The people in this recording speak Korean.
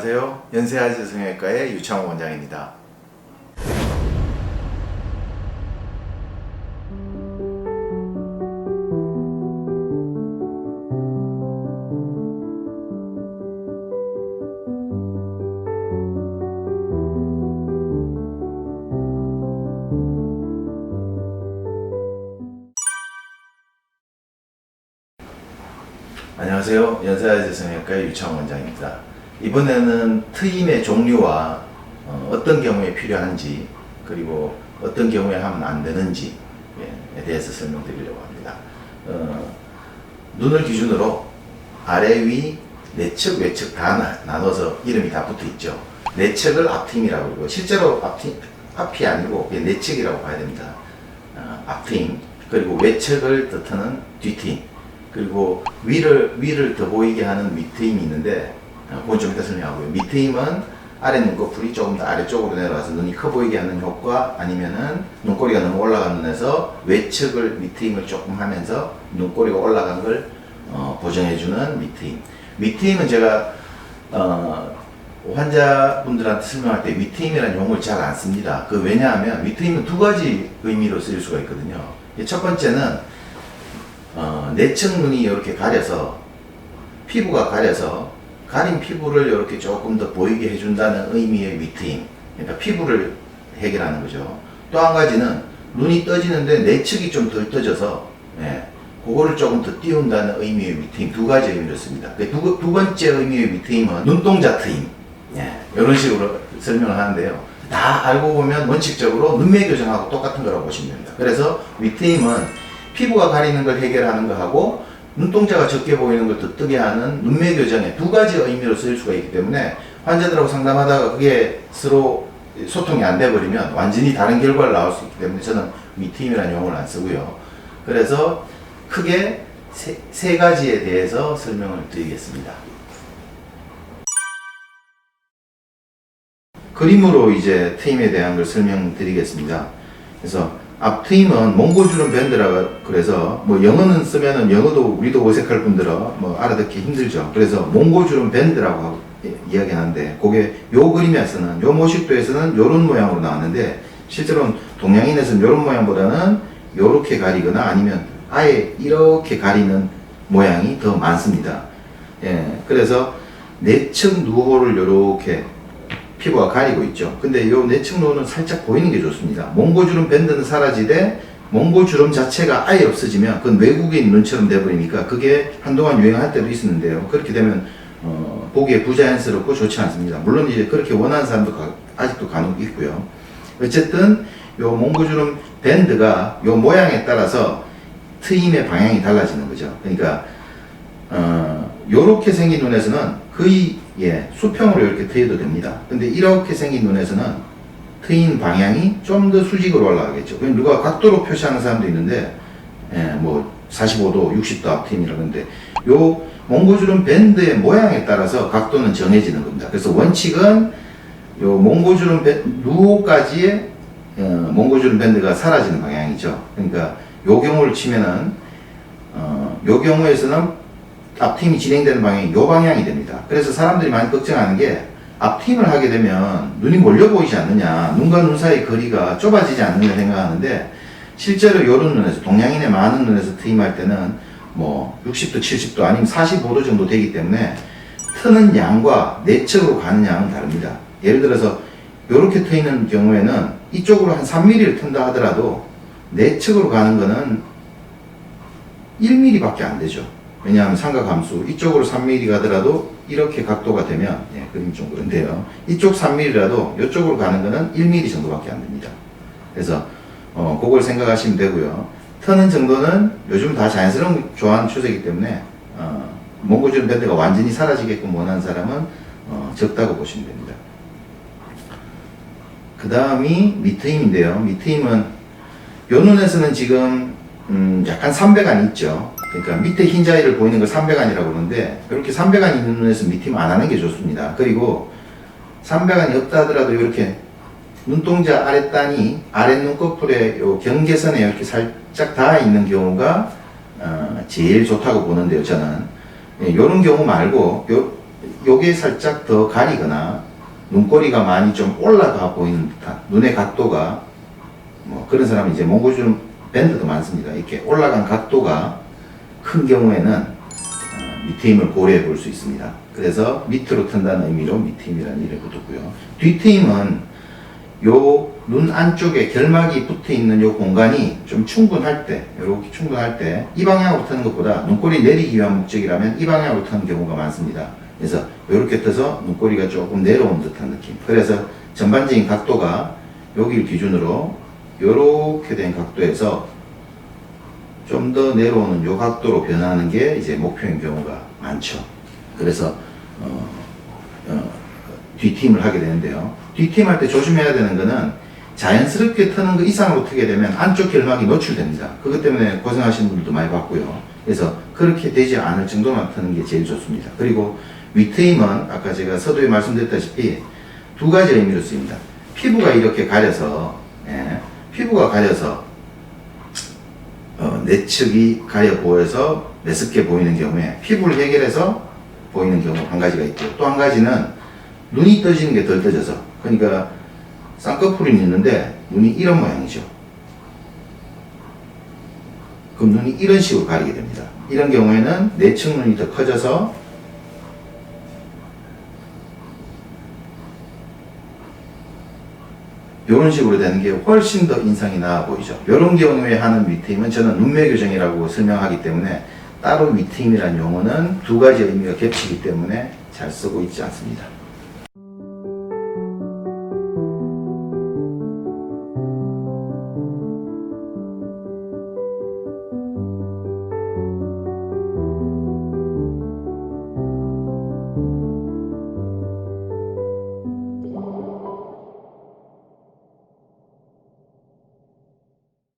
안녕하세요. 연세아지 성형외과의 유창호 원장입니다. 안녕하세요. 연세아지 성형외과의 유창호 원장입니다. 이번에는 트임의 종류와 어떤 경우에 필요한지, 그리고 어떤 경우에 하면 안 되는지에 대해서 설명드리려고 합니다. 눈을 기준으로 아래, 위, 내측, 외측 다 나눠서 이름이 다 붙어 있죠. 내측을 앞트임이라고 그러고, 실제로 앞이 아니고 내측이라고 봐야 됩니다. 앞트임, 그리고 외측을 뜻하는 뒤트임, 그리고 위를 더 보이게 하는 밑트임이 있는데, 그건 좀 이따 설명하고요. 밑트임은 아래 눈꺼풀이 조금 더 아래쪽으로 내려와서 눈이 커 보이게 하는 효과, 아니면은 눈꼬리가 너무 올라간 눈에서 외측을 밑트임을 조금 하면서 눈꼬리가 올라간 걸 보정해주는 밑트임. 밑트임은 제가 환자분들한테 설명할 때 밑트임이라는 용어를 잘 안 씁니다. 왜냐하면 밑트임은 두 가지 의미로 쓰일 수가 있거든요. 첫 번째는 내측 눈이 이렇게 가려서, 피부가 가려서 가린 피부를 이렇게 조금 더 보이게 해준다는 의미의 밑트임, 그러니까 피부를 해결하는 거죠. 또 한 가지는 눈이 떠지는데 내측이 좀 덜 떠져서 그거를 조금 더 띄운다는 의미의 밑트임, 두 가지 의미를 씁니다. 두 번째 의미의 밑트임은 눈동자 트임, 이런 식으로 설명을 하는데요. 다 알고 보면 원칙적으로 눈매 교정하고 똑같은 거라고 보시면 됩니다. 그래서 밑트임은 피부가 가리는 걸 해결하는 거하고 눈동자가 적게 보이는 걸 더 뜨게 하는 눈매 교정의 두 가지 의미로 쓰일 수가 있기 때문에, 환자들하고 상담하다가 그게 서로 소통이 안 돼버리면 완전히 다른 결과를 나올 수 있기 때문에 저는 밑트임이라는 용어를 안 쓰고요. 그래서 크게 세 가지에 대해서 설명을 드리겠습니다. 그림으로 이제 트임에 대한 걸 설명드리겠습니다. 그래서 앞트임은 몽고주름 밴드라고 그래서, 영어는 쓰면은 영어도 우리도 어색할 뿐더러 알아듣기 힘들죠. 그래서 몽고주름 밴드라고 이야기하는데, 그게 요 그림에서는, 요 모식도에서는 요런 모양으로 나왔는데, 실제로는 동양인에서는 요런 모양보다는 요렇게 가리거나 아니면 아예 이렇게 가리는 모양이 더 많습니다. 그래서 내측 누호를 요렇게 피부가 가리고 있죠. 근데 요 내측 누호는 살짝 보이는 게 좋습니다. 몽고주름 밴드는 사라지되 몽고주름 자체가 아예 없어지면 그건 외국인 눈처럼 돼버리니까 그게 한동안 유행할 때도 있었는데요. 그렇게 되면 보기에 부자연스럽고 좋지 않습니다. 물론 이제 그렇게 원하는 사람도 아직도 간혹 있고요. 어쨌든 요 몽고주름 밴드가 요 모양에 따라서 트임의 방향이 달라지는 거죠. 그러니까 요렇게 생긴 눈에서는 거의 수평으로 이렇게 트여도 됩니다. 근데 이렇게 생긴 눈에서는 트인 방향이 좀 더 수직으로 올라가겠죠. 누가 각도로 표시하는 사람도 있는데 45도, 60도 앞트임이라고 하는데, 요 몽고주름 밴드의 모양에 따라서 각도는 정해지는 겁니다. 그래서 원칙은 요 몽고주름 누호까지의 몽고주름 밴드가 사라지는 방향이죠. 그러니까 요 경우를 치면은 요 경우에서는 앞트임이 진행되는 방향이 요 방향이 됩니다. 그래서 사람들이 많이 걱정하는 게, 앞트임을 하게 되면 눈이 몰려 보이지 않느냐, 눈과 눈 사이 거리가 좁아지지 않느냐 생각하는데, 실제로 요런 눈에서, 동양인의 많은 눈에서 트임할 때는 60도, 70도 아니면 45도 정도 되기 때문에 트는 양과 내측으로 가는 양은 다릅니다. 예를 들어서 요렇게 트이는 경우에는 이쪽으로 한 3mm를 튼다 하더라도 내측으로 가는 거는 1mm 밖에 안 되죠. 왜냐하면 삼각함수, 이쪽으로 3mm 가더라도 이렇게 각도가 되면, 그림이 좀 그런데요. 이쪽 3mm라도 이쪽으로 가는 거는 1mm 정도밖에 안 됩니다. 그래서 그걸 생각하시면 되고요. 트는 정도는 요즘 다 자연스러운 좋아하는 추세이기 때문에 몽고주름 밴드가 완전히 사라지게끔 원하는 사람은 적다고 보시면 됩니다. 그 다음이 밑트임인데요. 밑트임은 요 눈에서는 지금 약간 삼배간이 있죠. 그러니까 밑에 흰자위를 보이는 걸 삼배간이라고 그러는데, 이렇게 삼배간이 있는 눈에서 밑트임 안 하는 게 좋습니다. 그리고 삼배간이 없다 하더라도 이렇게 눈동자 아랫단이 아랫 눈꺼풀의 요 경계선에 이렇게 살짝 닿아 있는 경우가 제일 좋다고 보는데요. 저는 이런 경우 말고 요게 살짝 더 가리거나 눈꼬리가 많이 좀 올라가 보이는 듯한 눈의 각도가 뭐 그런 사람은 이제 몽고주름 밴드도 많습니다. 이렇게 올라간 각도가 큰 경우에는 밑트임을 고려해 볼 수 있습니다. 그래서 밑으로 튼다는 의미로 밑트임이라는 이름이 붙었고요. 뒤트임은 요 눈 안쪽에 결막이 붙어 있는 요 공간이 좀 충분할 때, 이렇게 충분할 때 이 방향으로 트는 것보다 눈꼬리 내리기 위한 목적이라면 이 방향으로 트는 경우가 많습니다. 그래서 이렇게 떠서 눈꼬리가 조금 내려온 듯한 느낌. 그래서 전반적인 각도가 여기를 기준으로 이렇게 된 각도에서 좀 더 내려오는 요 각도로 변하는 게 이제 목표인 경우가 많죠. 그래서 뒤팀을 하게 되는데요. 뒤팀 할 때 조심해야 되는 거는 자연스럽게 트는 거 이상으로 트게 되면 안쪽 결막이 노출됩니다. 그것 때문에 고생하시는 분들도 많이 봤고요. 그래서 그렇게 되지 않을 정도만 트는 게 제일 좋습니다. 그리고 윗트임은 아까 제가 서두에 말씀드렸다시피 두 가지 의미로 쓰입니다. 피부가 이렇게 가려서 피부가 가려서 내측이 가려 보여서 메스게 보이는 경우에 피부를 해결해서 보이는 경우 한 가지가 있고, 또 한 가지는 눈이 떠지는 게 덜 떠져서, 그러니까 쌍꺼풀이 있는데 눈이 이런 모양이죠. 그럼 눈이 이런 식으로 가리게 됩니다. 이런 경우에는 내측 눈이 더 커져서 이런 식으로 되는 게 훨씬 더 인상이 나아 보이죠. 이런 경우에 하는 윗트임은 저는 눈매 교정이라고 설명하기 때문에 따로 윗트임이라는 용어는 두 가지 의미가 겹치기 때문에 잘 쓰고 있지 않습니다.